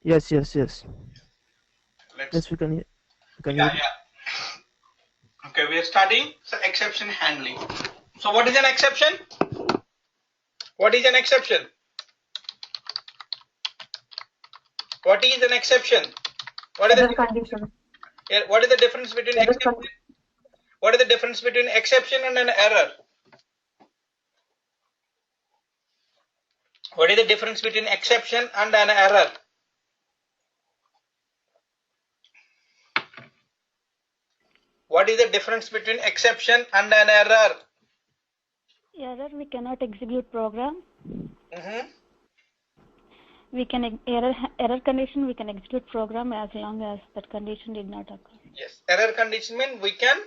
Yes, yes, yes. Let's. Yes, we can Yeah, hear you. yeah. Okay, we are starting. So exception handling. So what is an exception? What is an exception? What is an exception? What is Error the condition. what is the difference between Error exception? condition. What is the difference between exception and an error? What is the difference between exception and an error? What is the difference between exception and an error? Error, we cannot execute program. Mm-hmm. We can error condition, we can execute program as long as that condition did not occur. Yes, error condition means we can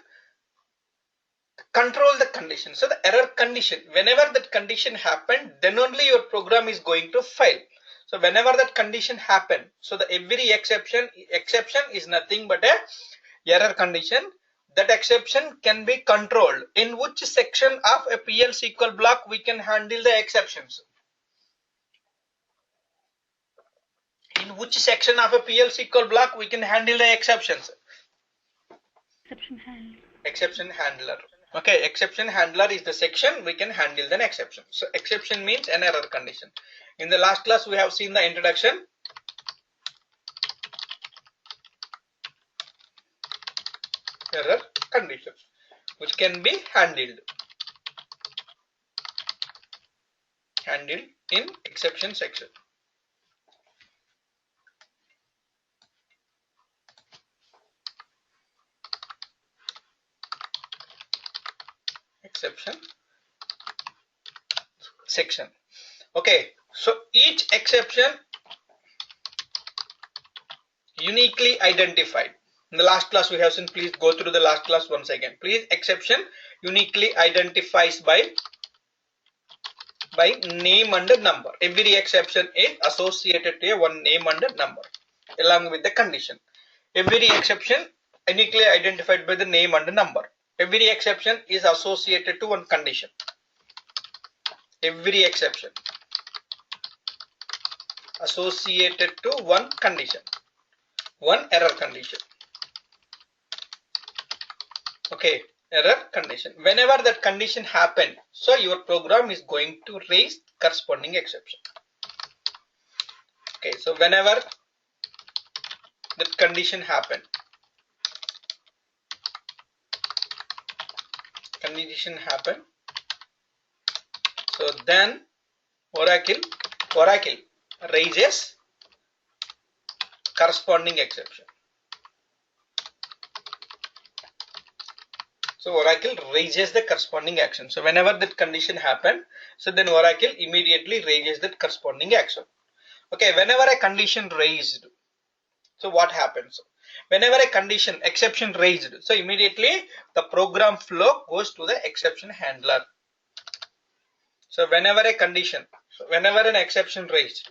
control the condition. So the error condition, whenever that condition happened, then only your program is going to fail. So whenever that condition happened, so the every exception is nothing but a error condition. That exception can be controlled. In which section of a PL SQL block we can handle the exceptions? In which section of a PL SQL block we can handle the exceptions? Exception handler. Exception handler. Okay, exception handler is the section we can handle an exception. So exception means an error condition. In the last class we have seen the introduction. Error conditions which can be handled in exception section. Exception section. Okay, so each exception uniquely identified. In the last class we have seen, please go through the last class once again. Please, exception uniquely identifies by name and number. Every exception is associated to a one name and number along with the condition. Every exception uniquely identified by the name and number. Every exception is associated to one condition. Every exception associated to one condition, one error condition. Okay, error condition. Whenever that condition happen, so your program is going to raise corresponding exception. Okay, so whenever that condition happen, so then Oracle raises corresponding exception. So Oracle raises the corresponding action. So whenever that condition happen, so then Oracle immediately raises that corresponding action. Okay, whenever a condition raised, so what happens? Whenever a condition exception raised, so immediately the program flow goes to the exception handler. So whenever a condition, so whenever an exception raised,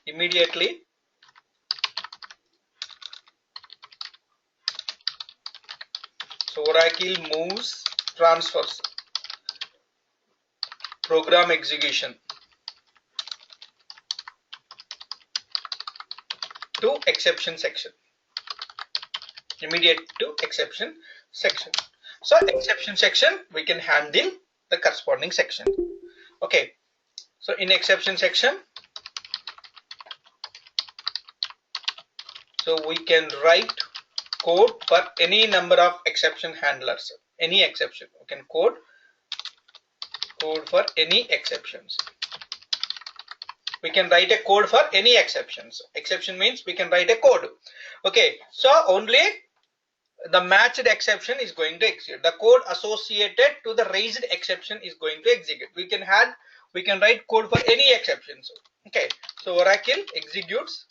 immediately so Oracle transfers program execution to exception section. Immediate to exception section. So exception section we can handle the corresponding section. Okay, so in exception section, so we can write code for any number of exception handlers. Any exception we can code for any exceptions. We can write a code for any exceptions. Exception means we can write a code. Okay, so only the matched exception is going to execute. The code associated to the raised exception is going to execute. We can write code for any exceptions. Okay, so Oracle executes.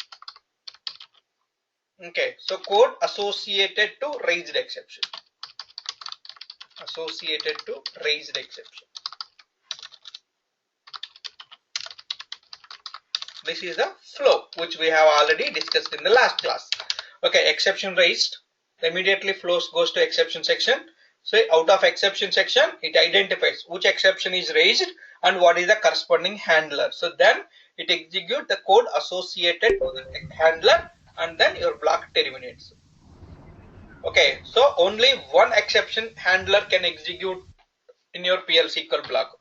Okay, so code associated to raised exception. This is the flow which we have already discussed in the last class. Okay, exception raised, immediately goes to exception section. So out of exception section, it identifies which exception is raised and what is the corresponding handler. So then it executes the code associated to the handler, and then your block terminates. Okay, so only one exception handler can execute in your PL SQL block.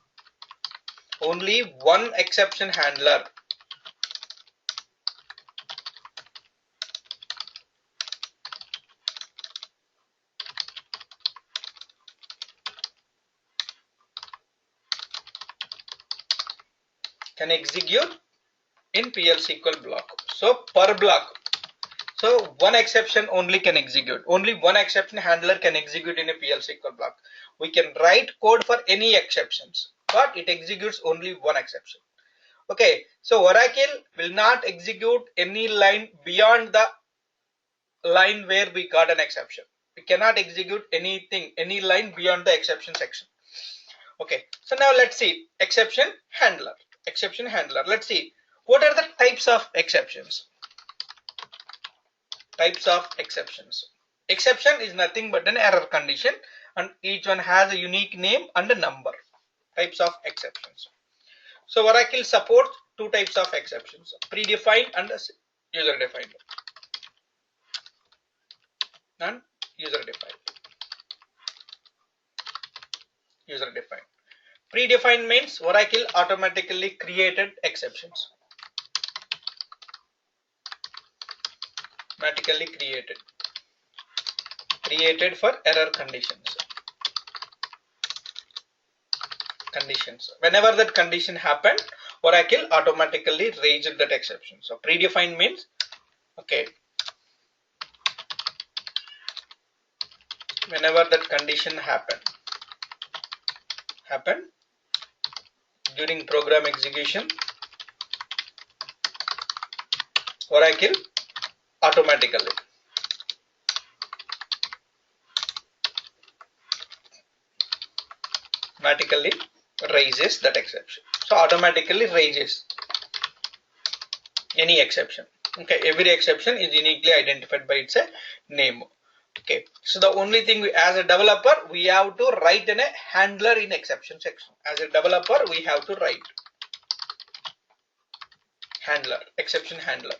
Only one exception handler. Can execute in PL SQL block. So per block. So one exception only can execute. Only one exception handler can execute in a PL SQL block. We can write code for any exceptions, but it executes only one exception. Okay, so Oracle will not execute any line beyond the line where we got an exception. We cannot execute anything, any line beyond the exception section. Okay, so now let's see exception handler. Exception handler. Let's see what are the types of exceptions. Types of exceptions. Exception is nothing but an error condition, and each one has a unique name and a number. Types of exceptions. So Oracle supports two types of exceptions: predefined and user defined. And user defined. User defined. Predefined means Oracle automatically created exceptions. Automatically created for error conditions. Whenever that condition happened, Oracle automatically raised that exception. So predefined means, okay, whenever that condition happened during program execution, Oracle automatically raises that exception. So automatically raises any exception. Okay, every exception is uniquely identified by its name. Okay, so the only thing as a developer, we have to write in a handler in exception section. As a developer, we have to write handler, exception handler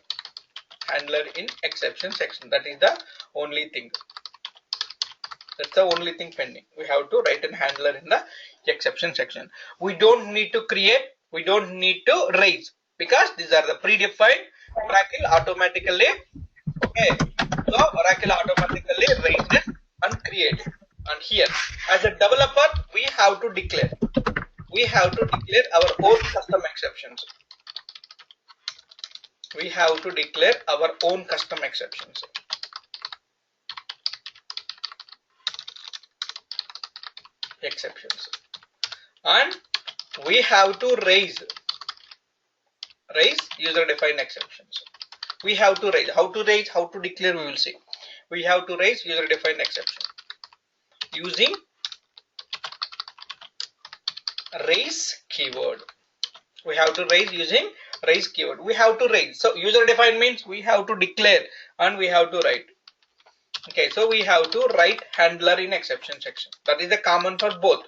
in exception section. That is the only thing. That's the only thing pending. We have to write a handler in the exception section. We don't need to create, we don't need to raise, because these are the predefined. Oracle automatically, okay, so Oracle automatically raises and creates. And here, as a developer, we have to declare our own custom exceptions. We have to declare our own custom exceptions. And we have to raise user defined exceptions. We have to raise. How to declare, we will see. We have to raise user defined exception using raise keyword. We have to raise using raise keyword. We have to raise. So user defined means we have to declare and we have to write. Okay, so we have to write handler in exception section. That is the common for both.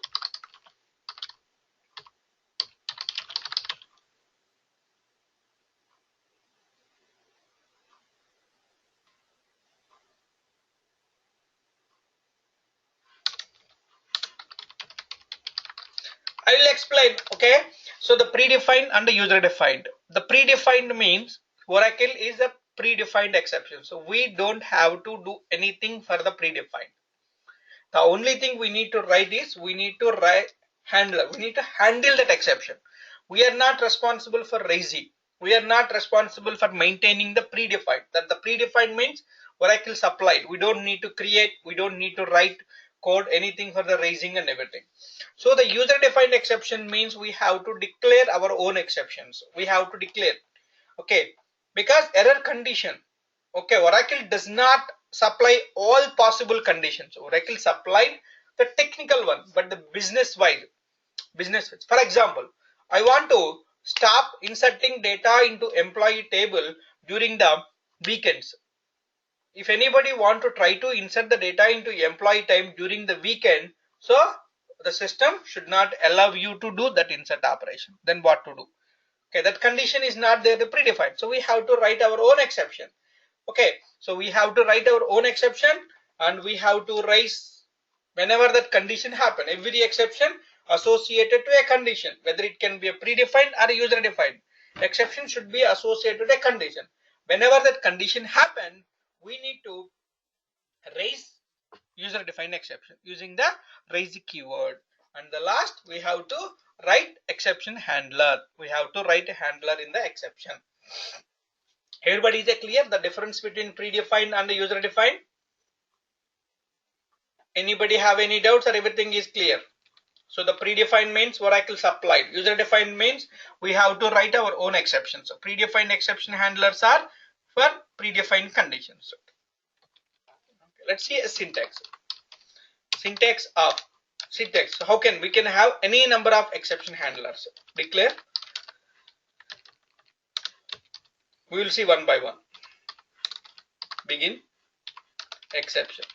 I will explain. Okay, so the predefined and the user defined. The predefined means Oracle is a predefined exception, so we don't have to do anything for the predefined. The only thing we need to write is we need to write handler. We need to handle that exception. We are not responsible for raising. We are not responsible for maintaining the predefined. That the predefined means Oracle supplied. We don't need to create. We don't need to write code, anything for the raising and everything. So the user defined exception means we have to declare our own exceptions. We have to declare. Okay, because error condition. Okay, Oracle does not supply all possible conditions. Oracle supplied the technical one, but the business wise. For example, I want to stop inserting data into employee table during the weekends. if anybody want to try to insert the data into employee time during the weekend, so the system should not allow you to do that insert operation. Then what to do? Okay, that condition is not there, the predefined. So we have to write our own exception. Okay, so we have to write our own exception, and we have to raise whenever that condition happen. Every exception associated to a condition, whether it can be a predefined or a user defined, exception should be associated to a condition. Whenever that condition happen, we need to raise user defined exception using the raise keyword. And the last, we have to write exception handler. We have to write a handler in the exception. Everybody is clear the difference between predefined and user defined? Anybody have any doubts, or everything is clear? So the predefined means Oracle supplied. User defined means we have to write our own exceptions. So predefined exception handlers are for predefined conditions. Okay, let's see a syntax. Syntax. So how can we can have any number of exception handlers? Declare. We will see one by one. Begin exception.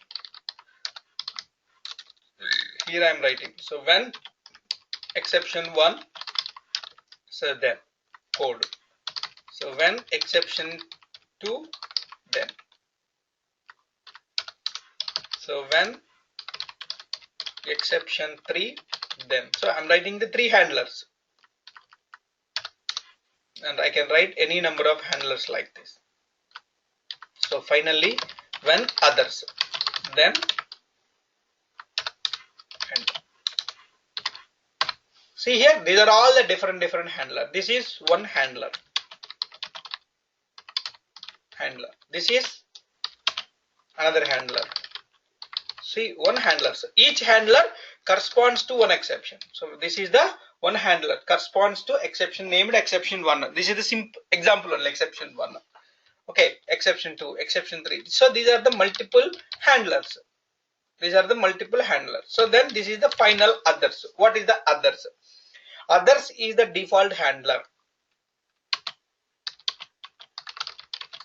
Here I am writing. So when exception 1, so then code. So when exception 2, then. So when exception 3, then. So I'm writing the 3 handlers. And I can write any number of handlers like this. So finally, when others, then handler. See here, these are all the different handler. This is one handler. This is another handler. See, one handler. So each handler corresponds to one exception. So this is the one handler corresponds to exception named exception 1. This is the simple example only, exception 1. Okay, exception 2, exception 3. So these are the multiple handlers. So then this is the final others. What is the others? Others is the default handler.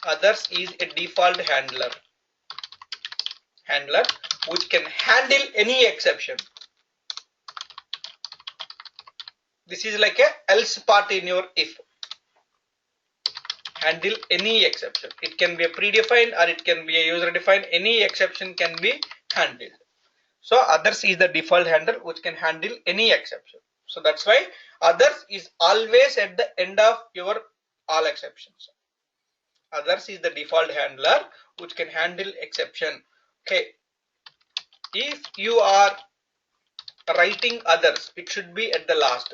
Others is a default handler which can handle any exception. This is like a else part in your if. Handle any exception. It can be a predefined or it can be a user defined. Any exception can be handled. So others is the default handler which can handle any exception. So that's why others is always at the end of your all exceptions. Others is the default handler which can handle exception. Okay. If you are writing others, it should be at the last.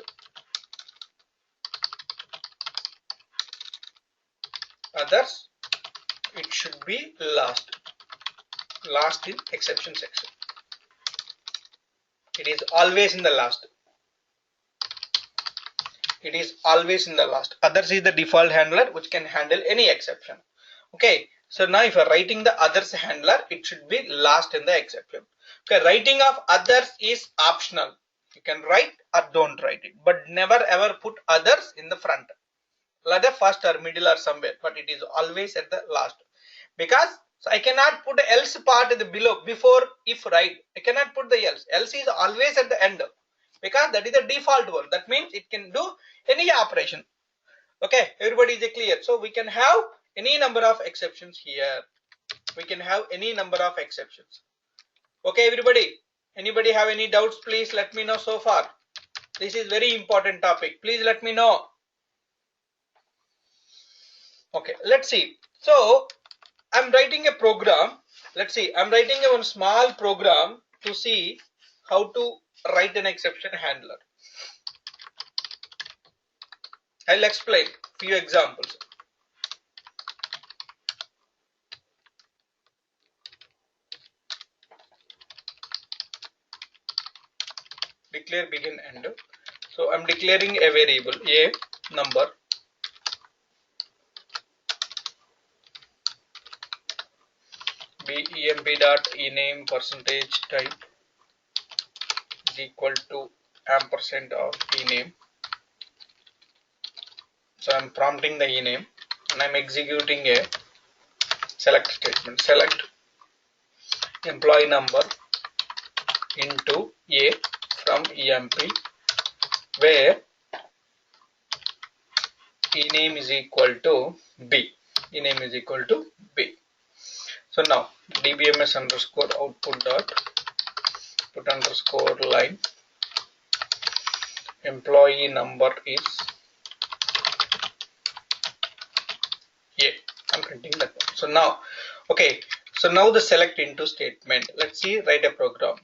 Others, it should be last in exception section. It is always in the last. Others is the default handler which can handle any exception. Okay, so now if you are writing the others handler, it should be last in the exception. Okay, writing of others is optional. You can write or don't write it, but never ever put others in the front. Either first or middle or somewhere, but it is always at the last, because so I cannot put the else part in the below before if, right? I cannot put the else is always at the end, because that is the default one. That means it can do any operation. Okay, everybody is clear? So we can have any number of exceptions here. Okay, everybody, anybody have any doubts? Please let me know so far. This is very important topic. Please let me know. Okay, let's see. So I'm writing a program. Let's see, I'm writing one small program to see how to write an exception handler. I'll explain few examples. Declare begin end. So I'm declaring a variable a number. emp.ename percentage type is equal to ampersand of ename. So I'm prompting the ename and I'm executing a select statement. Select employee number into A from EMP, where ename is equal to B. Ename is equal to B. So now dbms underscore output dot put underscore line employee number is A. I'm printing that one. So now, okay. So now the select into statement. Let's see, write a program.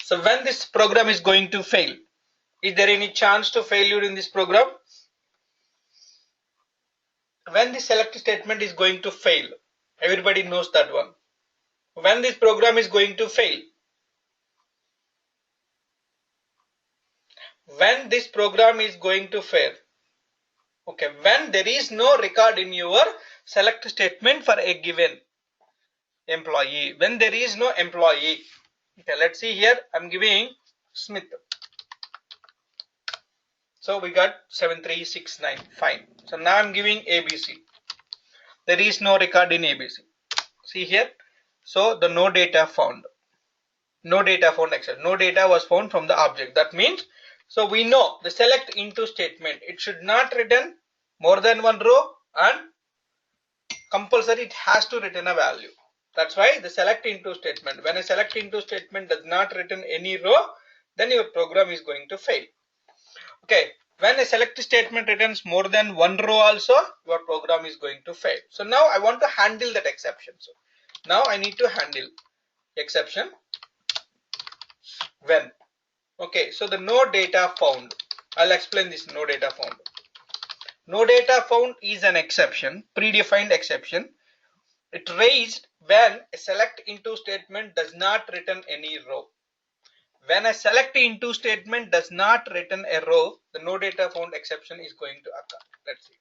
So when this program is going to fail, is there any chance to failure in this program? When the select statement is going to fail, everybody knows that one. When this program is going to fail, when this program is going to fail, okay, when there is no record in your select statement for a given employee, when there is no employee, okay, let's see here, I'm giving Smith. So we got 7369, fine. So now I'm giving ABC. There is no record in ABC. See here, so the no data found. No data found except no data was found from the object. That means, so we know the select into statement, it should not return more than one row and compulsory it has to return a value. That's why the select into statement, when a select into statement does not return any row, then your program is going to fail. Okay, when a select statement returns more than one row also, your program is going to fail. So now I want to handle that exception. So now I need to handle exception when. Okay, so the no data found, I'll explain this no data found. No data found is an exception, predefined exception. It raised when a select into statement does not return any row. When a select into statement does not return a row, the no data found exception is going to occur. Let's see.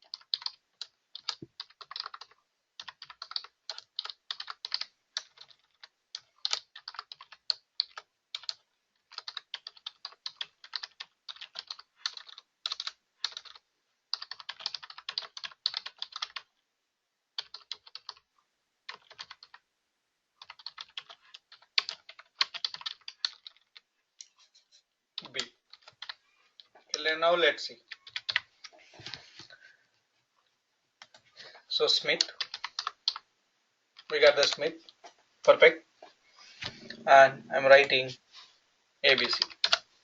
B. Okay, now let's see. So Smith, we got the Smith, perfect, and I'm writing ABC.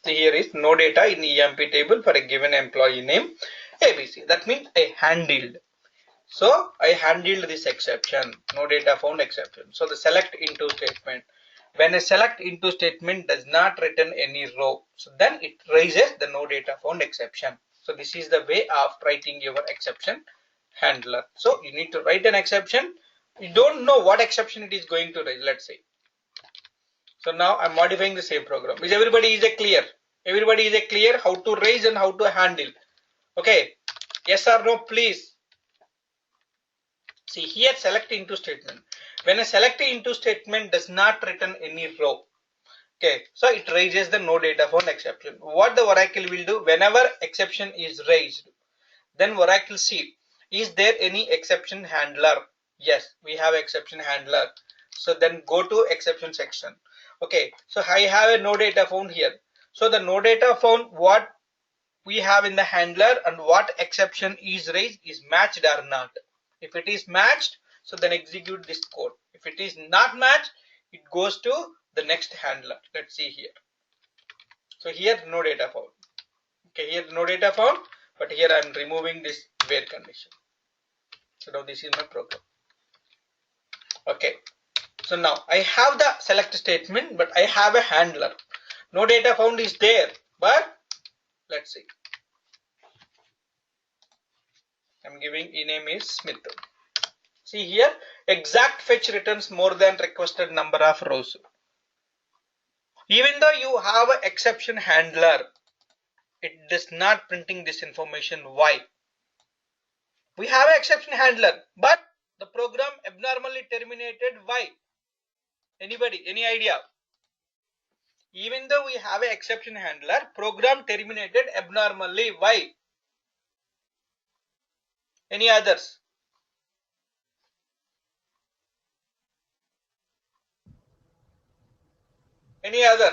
See, here is no data in EMP table for a given employee name ABC. That means I handled. So I handled this exception, no data found exception. So the select into statement, when a select into statement does not return any row, so then it raises the no data found exception. So this is the way of writing your exception handler. So you need to write an exception. You don't know what exception it is going to raise, let's say. So now I'm modifying the same program. Is everybody clear? Everybody is clear how to raise and how to handle? Okay, yes or no, please. See here, select into statement. When a select into statement does not return any row, okay, so it raises the no data found exception. What the Oracle will do, whenever exception is raised, then Oracle see, is there any exception handler? Yes, we have exception handler. So then go to exception section. Okay, so I have a no data found here. So the no data found, what we have in the handler and what exception is raised is matched or not. If it is matched, so then execute this code. If it is not matched, it goes to the next handler. Let's see here. So here no data found. Okay, here no data found, but here I am removing this where condition. So now this is my program. Okay, so now I have the select statement, but I have a handler. No data found is there, but let's see. I'm giving ename is Smith. See here, exact fetch returns more than requested number of rows. Even though you have an exception handler, it does not printing this information. Why? We have an exception handler, but the program abnormally terminated. Why? Anybody, any idea? Even though we have an exception handler, program terminated abnormally. Why? Any others? Any other?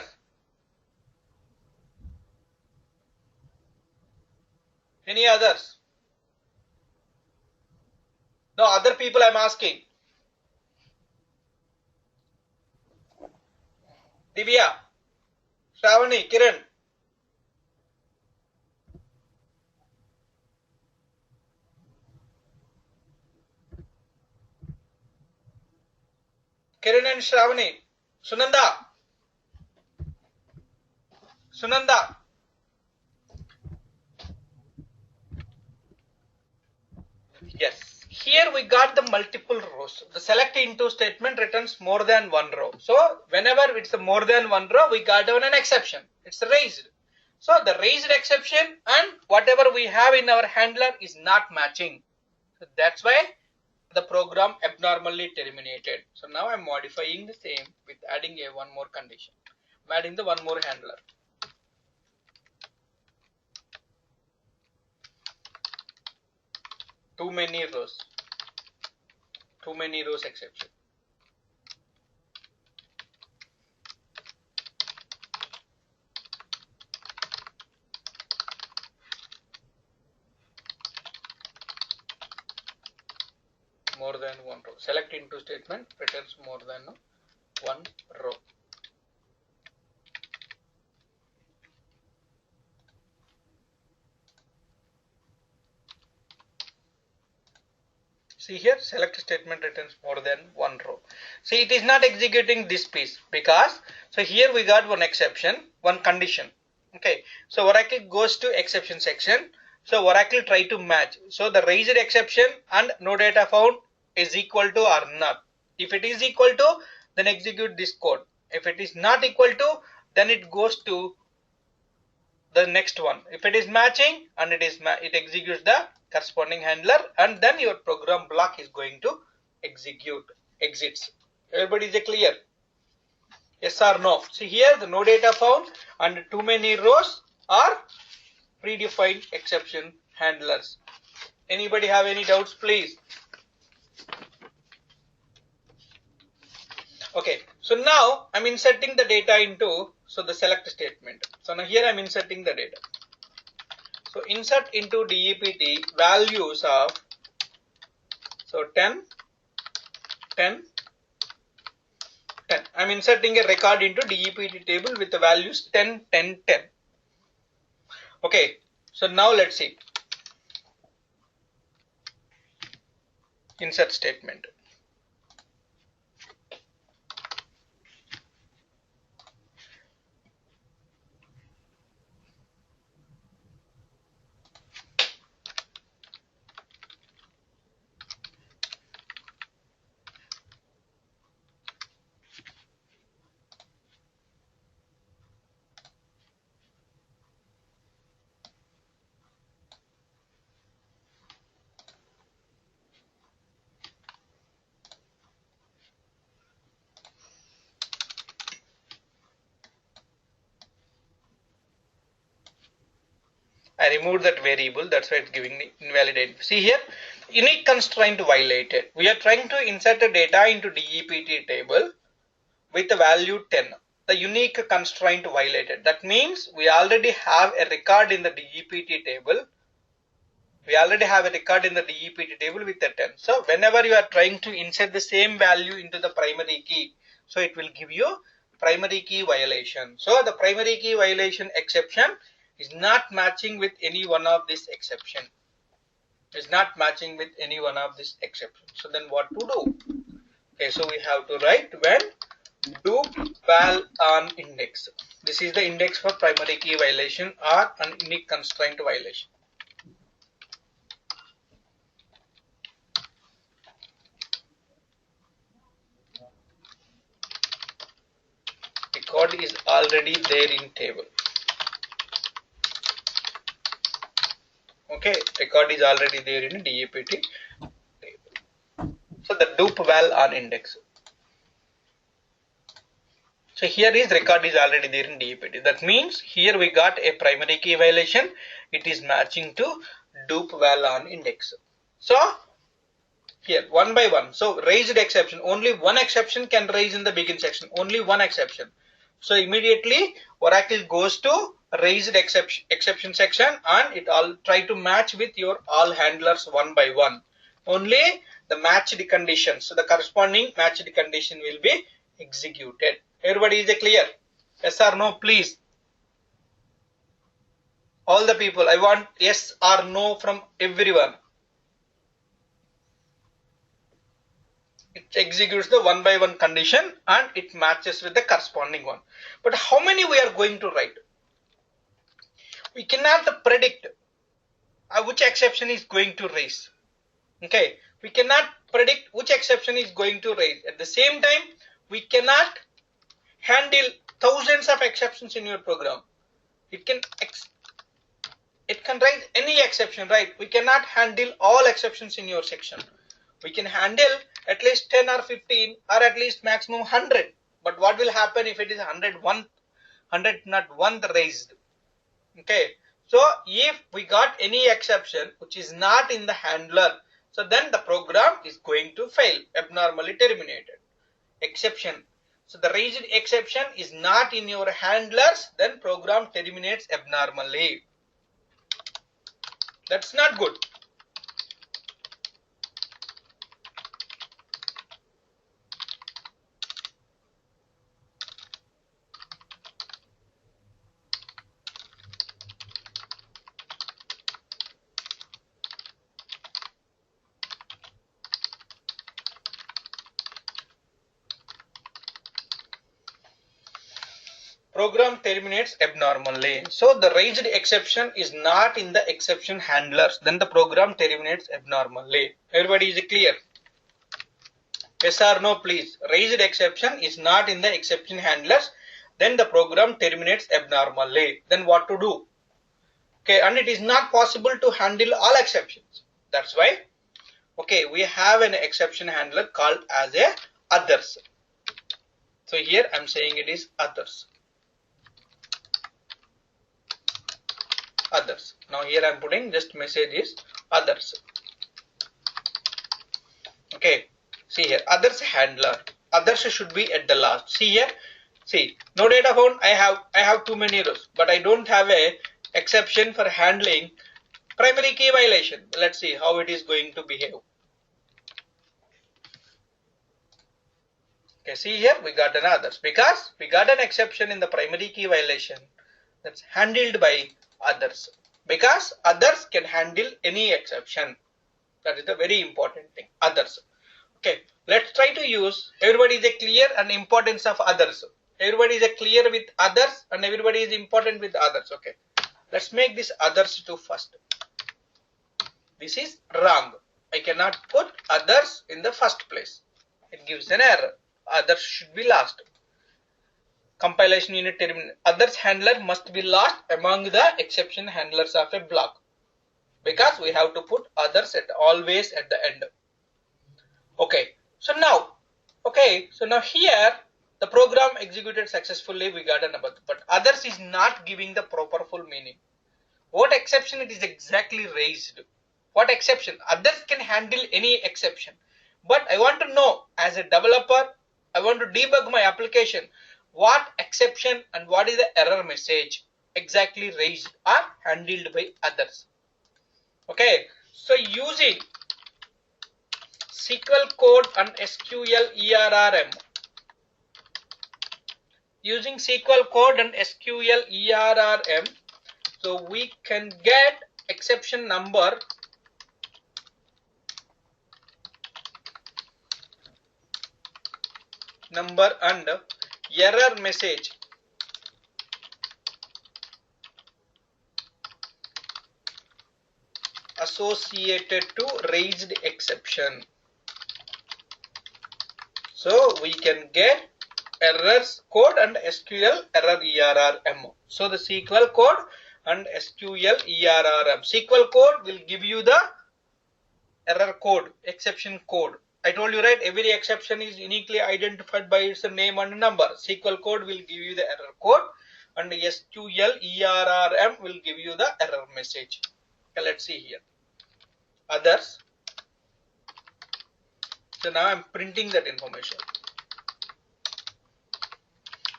Any others? No, other people I'm asking. Divya, Shravani, Kiran. Kiran and Shravani. Sunanda. Sunanda. Yes. Here we got the multiple rows. The select into statement returns more than one row. So whenever it's a more than one row, we got an exception. It's raised. So the raised exception and whatever we have in our handler is not matching. So that's why the program abnormally terminated. So now I'm modifying the same with adding a one more condition. I'm adding the one more handler. Too many rows. Too many rows exception. More than one row. Select into statement returns more than one row. See here, select statement returns more than one row. See, it is not executing this piece because, so here we got one exception, one condition. Okay, so Oracle goes to exception section. So Oracle try to match. So the raised exception and no data found is equal to or not. If it is equal to, then execute this code. If it is not equal to, then it goes to the next one. If it is matching and it executes the corresponding handler, and then your program block is going to exits. Everybody is clear? Yes or no? See here, the no data found and too many rows are predefined exception handlers. Anybody have any doubts, please? Okay, so now I'm inserting the data into the select statement. So now here I'm inserting the data. So insert into DEPT values of 10, 10, 10. I'm inserting a record into DEPT table with the values 10, 10, 10. Okay, so now let's see. Insert statement. I removed that variable, that's why it's giving the invalid identity. See here, unique constraint violated. We are trying to insert the data into DEPT table with the value 10. The unique constraint violated. That means we already have a record in the DEPT table. We already have a record in the DEPT table with the 10. So whenever you are trying to insert the same value into the primary key, so it will give you primary key violation. So the primary key violation exception is not matching with any one of this exception. Is not matching with any one of this exception. So then what to do? Okay, so we have to write when do val on index. This is the index for primary key violation or an unique constraint violation. Record is already there in table. Okay, record is already there in DEPT table. So the dupe val on index. So here is record is already there in DEPT. That means here we got a primary key violation. It is matching to dupe val on index. So here one by one. So raised exception. Only one exception can raise in the begin section. Only one exception. So immediately Oracle goes to raised exception section and it all try to match with your all handlers one by one. Only the matched condition, so the corresponding matched condition will be executed. Everybody is clear? Yes or no, please? All the people, I want yes or no from everyone. It executes the one by one condition and it matches with the corresponding one. But how many we are going to write? We cannot predict which exception is going to raise. Okay, we cannot predict which exception is going to raise. At the same time, we cannot handle thousands of exceptions in your program. It can raise any exception, right? We cannot handle all exceptions in your section. We can handle at least 10 or 15 or at least maximum 100. But what will happen if it is 100 not one raised? Okay, so if we got any exception which is not in the handler, so then the program is going to fail, abnormally terminated. Exception, so the raised exception is not in your handlers, then program terminates abnormally. That's not good. Program terminates abnormally. So the raised exception is not in the exception handlers, then the program terminates abnormally. Everybody is clear? Yes or no, please? Raised exception is not in the exception handlers, then the program terminates abnormally. Then what to do? Okay, and it is not possible to handle all exceptions. That's why, okay, we have an exception handler called as a others. So here I'm saying it is others. Others. Now here I'm putting just message is others. Okay, see here, others handler. Others should be at the last. See here, see, no data found. I have too many rows, but I don't have a exception for handling primary key violation. Let's see how it is going to behave. Okay, see here we got an others because we got an exception in the primary key violation that's handled by others, because others can handle any exception. That is the very important thing, others. Okay, let's try to use, everybody is clear and importance of others. Everybody is clear with others and everybody is important with others. Okay, let's make this others to first. This is wrong. I cannot put others in the first place. It gives an error. Others should be last. Compilation unit terminal. Others handler must be last among the exception handlers of a block, because we have to put others always at the end. Okay, so now here the program executed successfully, we got a number, but others is not giving the proper full meaning. What exception it is exactly raised? What exception? Others can handle any exception, but I want to know as a developer, I want to debug my application, what exception and what is the error message exactly raised or handled by others. Okay, so using SQL code and SQL ERRM. Using SQL code and SQL ERRM, so we can get exception number and error message associated to raised exception. So we can get errors code and SQL error ERRM. So the SQL code and SQL ERRM. SQL code will give you the error code, exception code. I told you, right, every exception is uniquely identified by its name and number. SQL code will give you the error code and SQL ERRM will give you the error message. Okay, let's see here. Others. So now I'm printing that information.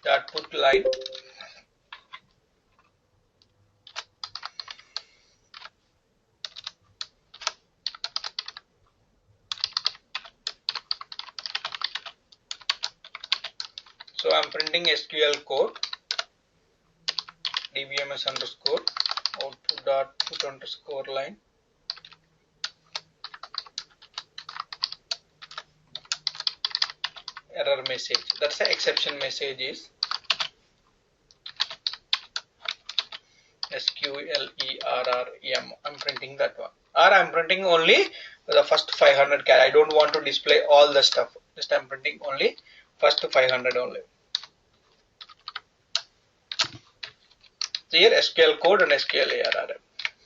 the output line. So I'm printing SQL code dbms underscore output dot put underscore line. Error message. That's the exception message is SQLERRM. I'm printing that one. Or I'm printing only the first 500 characters. I don't want to display all the stuff. Just I'm printing only first 500 only. So here SQL code and SQLERRM.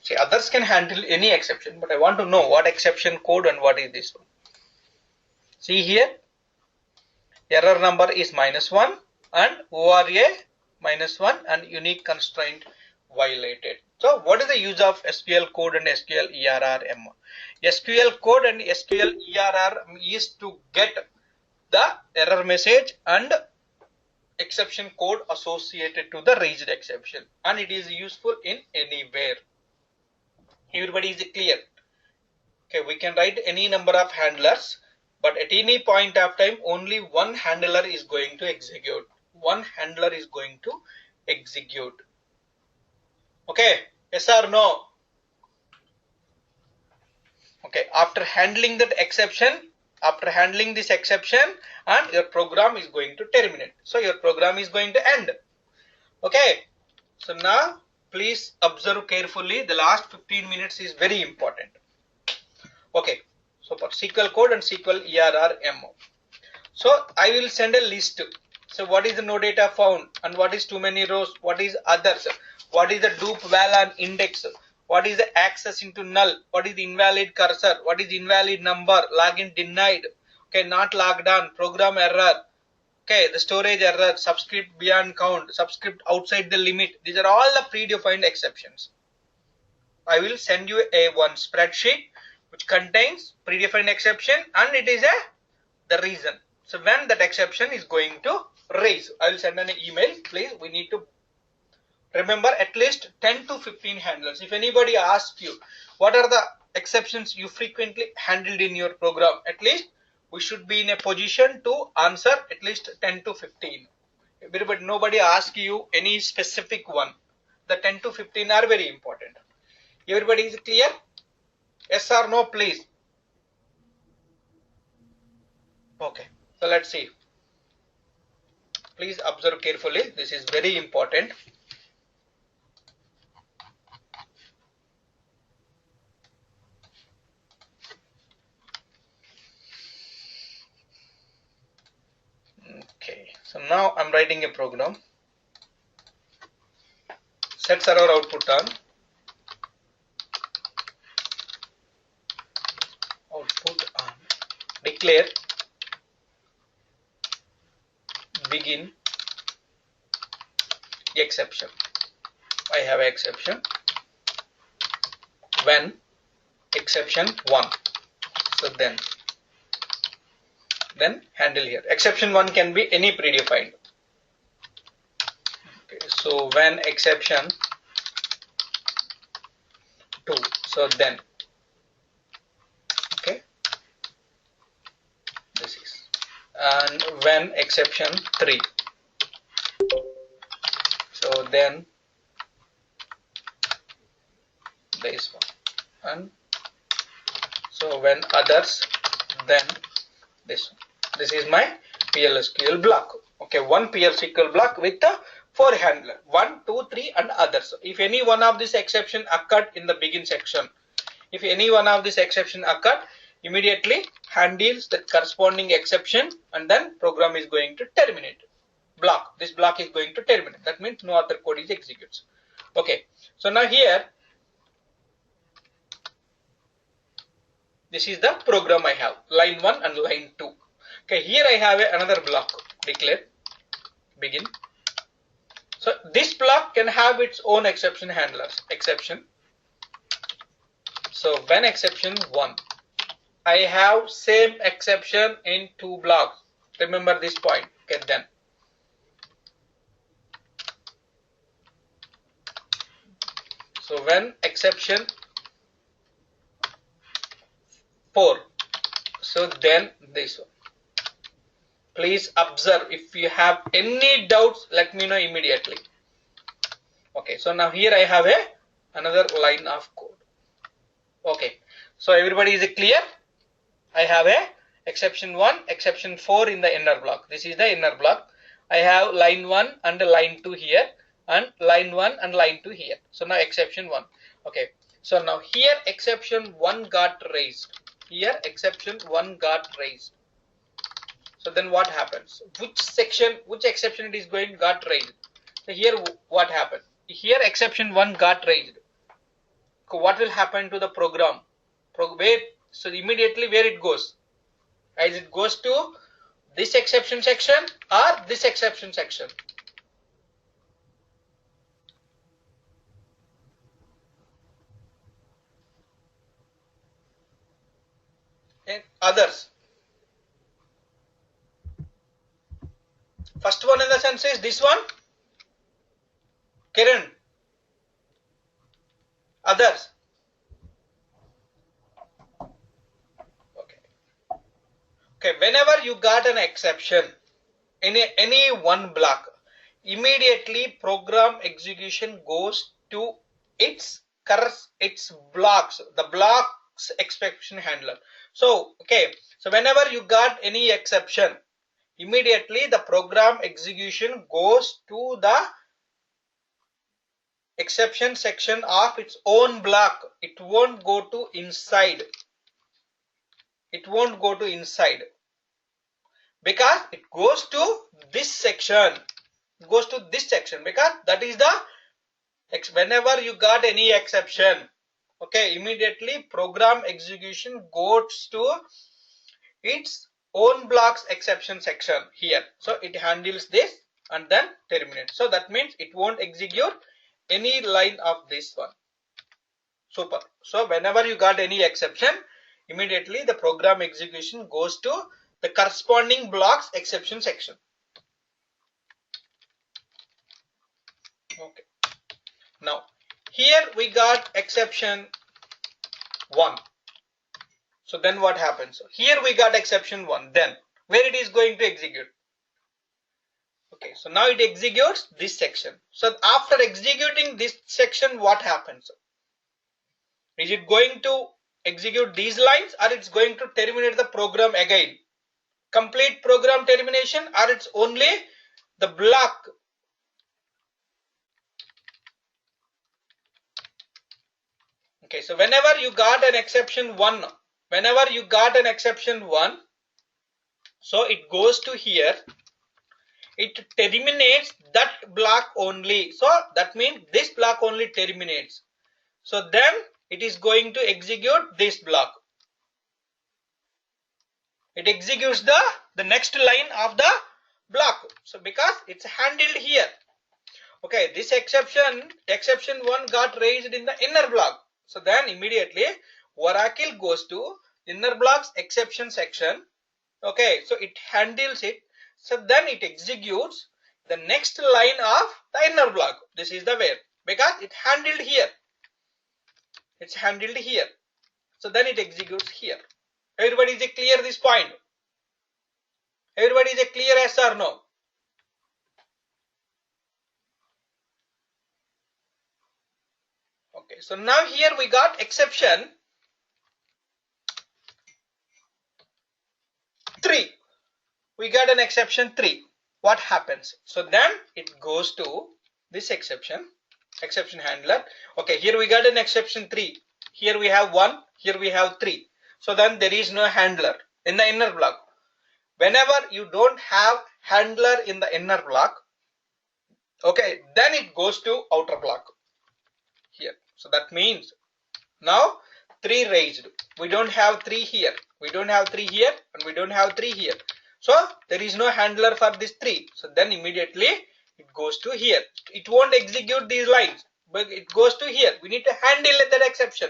See, others can handle any exception, but I want to know what exception code and what is this one. See here, error number is -1 and ORA -1 and unique constraint violated. So what is the use of SQL code and SQLERRM? SQL code and SQLERRM is to get the error message and exception code associated to the raised exception, and it is useful in anywhere. Everybody is clear? Okay, we can write any number of handlers, but at any point of time only one handler is going to execute. One handler is going to execute. Okay, yes or no? Okay, after handling that exception, after handling this exception, and your program is going to terminate. So your program is going to end. Okay, so now please observe carefully. The last 15 minutes is very important. Okay, so for SQL code and SQLERRM. So I will send a list. So what is the no data found and what is too many rows, what is others, what is the dupe val and index, what is the access into null, what is the invalid cursor, what is invalid number, login denied, okay, not logged on, program error, okay, the storage error, subscript beyond count, subscript outside the limit. These are all the predefined exceptions. I will send you one spreadsheet which contains predefined exception and it is the reason. So when that exception is going to raise, I will send an email. Please, we need to remember at least 10 to 15 handlers. If anybody asks you what are the exceptions you frequently handled in your program, at least we should be in a position to answer at least 10 to 15. But nobody asks you any specific one. The 10 to 15 are very important. Everybody is clear? Yes or no, please? Okay, so let's see. Please observe carefully. This is very important. Okay, so now I'm writing a program. Set server output on. Output on. Declare begin exception. I have an exception when exception 1. So then handle here. Exception 1 can be any predefined. Okay, so when exception 2. So then, okay, this is, and when exception 3. So then this one, and so when others, then this one. This is my PLSQL block. Okay, one PLSQL block with the 4 handler, 1, 2, 3 and others. If any one of this exception occurred in the begin section, if any one of this exception occurred, immediately handles the corresponding exception and then program is going to terminate. Block. This block is going to terminate. That means no other code is executes. Okay. So now here, this is the program I have. Line 1 and line 2. Okay. Here I have another block. Declare begin. So this block can have its own exception handlers. Exception. So when exception 1, I have same exception in 2 blocks. Remember this point. Okay, then So when exception 4, so then this one. Please observe. If you have any doubts, let me know immediately. Okay, so now here I have another line of code. Okay, so everybody is clear? I have exception 1, exception 4 in the inner block. This is the inner block. I have line 1 and line 2 here, and line 1 and line 2 here. So now exception 1. Okay, so now here exception 1 got raised. Here exception 1 got raised. So then what happens? Which exception it is got raised? So here what happened? Here exception 1 got raised. So what will happen to the program? So immediately where it goes? As it goes to this exception section or this exception section? And others. First one in the sense is this one. Kiran. Others. Okay, whenever you got an exception in any one block, immediately program execution goes to its blocks, the blocks exception handler. So okay, so whenever you got any exception, immediately the program execution goes to the exception section of its own block. It won't go to inside. It won't go to inside, because it goes to this section. It goes to this section because that is the whenever you got any exception, okay, immediately program execution goes to its own blocks exception section here. So it handles this and then terminates. So that means it won't execute any line of this one. Super. So whenever you got any exception, immediately the program execution goes to the corresponding blocks exception section. Okay. Now here we got exception 1. So then what happens? Here we got exception 1. Then where it is going to execute? Okay, so now it executes this section. So after executing this section, what happens? Is it going to execute these lines, or it's going to terminate the program again? Complete program termination, or it's only the block? Okay, so whenever you got an exception 1, so it goes to here, it terminates that block only. So that means this block only terminates. So then it is going to execute this block. It executes the next line of the block. So because it's handled here. Okay, this exception 1 got raised in the inner block. So then immediately Oracle goes to inner blocks exception section. Okay, so it handles it. So then it executes the next line of the inner block. This is the where, because it handled here. It's handled here. So then it executes here. Everybody is clear this point? Everybody is clear, yes or no? Okay, so now here we got exception 3. We got an exception 3. What happens? So then it goes to this exception handler. Okay, here we got an exception 3. Here we have 1. Here we have 3. So then there is no handler in the inner block. Whenever you don't have handler in the inner block, okay, then it goes to outer block here. So that means now 3 raised. We don't have 3 here. We don't have 3 here, and we don't have 3 here. So there is no handler for this 3. So then immediately it goes to here. It won't execute these lines, but it goes to here. We need to handle that exception.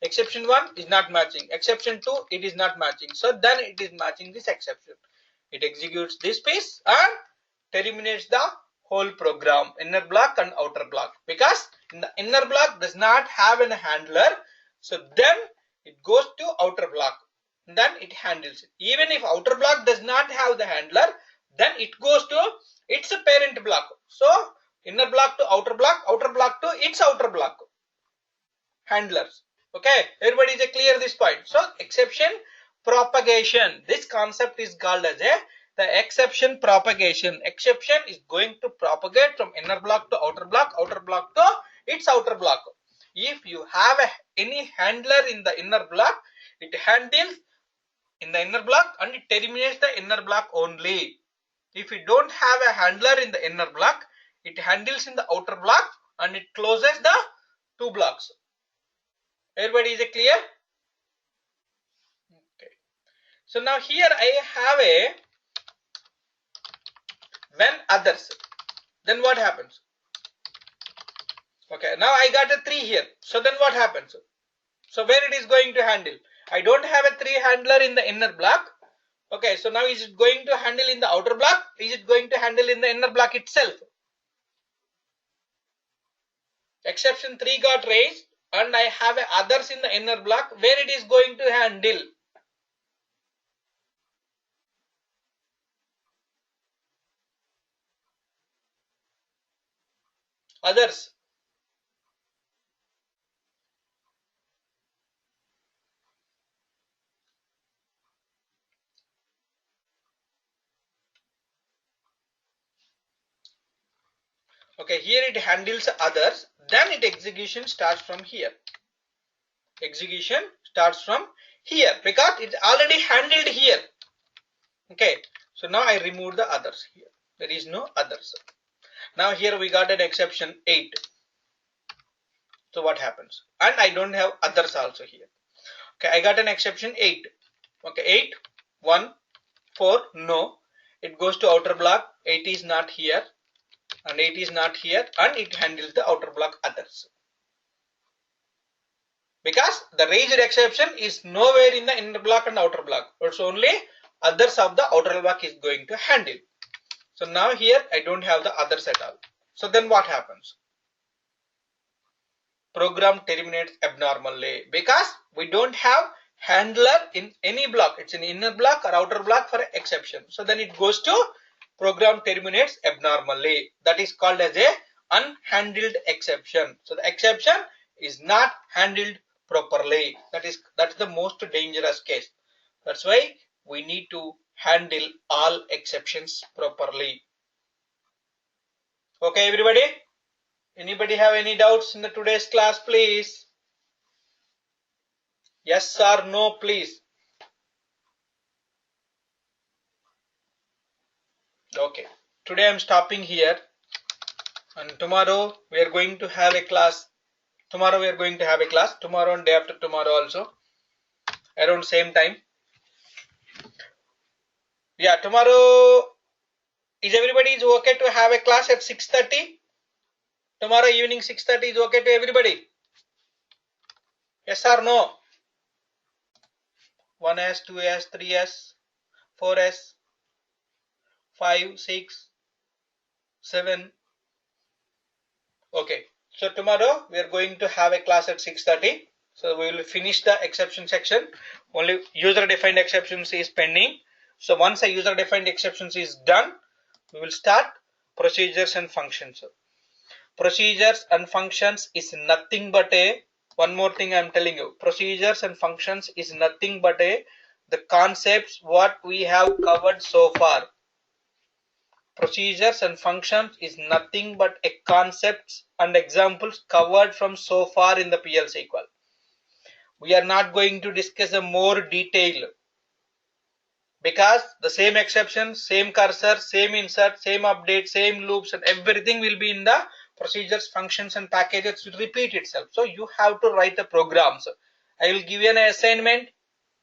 Exception 1 is not matching. Exception 2, it is not matching. So then it is matching this exception. It executes this piece and terminates the whole program, inner block and outer block, because in the inner block does not have a handler, so then it goes to outer block, then it handles it. Even if outer block does not have the handler, then it goes to its parent block. So inner block to outer block to its outer block. Handlers. Okay, everybody is clear this point. So exception propagation, this concept is called as the exception propagation. Exception is going to propagate from inner block to outer block to its outer block. If you have any handler in the inner block, it handles in the inner block and it terminates the inner block only. If you don't have a handler in the inner block, it handles in the outer block and it closes the two blocks. Everybody is clear? Okay. So now here I have a when others. Then what happens? Okay, now I got a 3 here. So then what happens? So where it is going to handle? I don't have a 3 handler in the inner block. Okay, so now is it going to handle in the outer block? Is it going to handle in the inner block itself? Exception 3 got raised and I have a others in the inner block. Where it is going to handle? Others. Okay, here it handles others, then it execution starts from here. Execution starts from here because it's already handled here. Okay, so now I remove the others here. There is no others. Now here we got an exception 8. So what happens? And I don't have others also here. Okay, I got an exception 8. Okay, 8, 1, 4, no. It goes to outer block, 8 is not here. And 8 is not here and it handles the outer block others. Because the raised exception is nowhere in the inner block and outer block. It's only others of the outer block is going to handle. So now here I don't have the others at all. So then what happens? Program terminates abnormally because we don't have handler in any block. It's an inner block or outer block for exception. So then it goes to program terminates abnormally. That is called as a unhandled exception. So the exception is not handled properly. That's the most dangerous case. That's why we need to handle all exceptions properly. Okay, everybody? Anybody have any doubts in the today's class, please? Yes or no, please? Okay, today I'm stopping here and tomorrow we are going to have a class. Tomorrow and day after tomorrow also around same time. Yeah, tomorrow is everybody is okay to have a class at 6:30? Tomorrow evening 6:30 is okay to everybody? Yes or no? 1S, 2S, 3S, 4S, 5, 6, 7. Okay, so tomorrow we are going to have a class at 6:30. So we will finish the exception section. Only user defined exceptions is pending. So once a user defined exceptions is done, we will start procedures and functions. Procedures and functions is nothing but a, one more thing I am telling you, procedures and functions is nothing but a, the concepts what we have covered so far. Procedures and functions is nothing but a concepts and examples covered from so far in the PL SQL. We are not going to discuss a more detail because the same exception, same cursor, same insert, same update, same loops and everything will be in the procedures, functions and packages to repeat itself. So you have to write the programs. I will give you an assignment.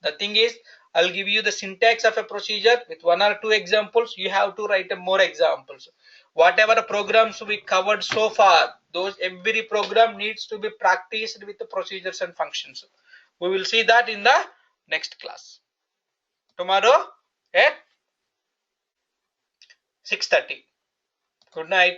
The thing is, I'll give you the syntax of a procedure with 1 or 2 examples. You have to write more examples. Whatever programs we covered so far, those every program needs to be practiced with the procedures and functions. We will see that in the next class. Tomorrow at 6:30. Good night.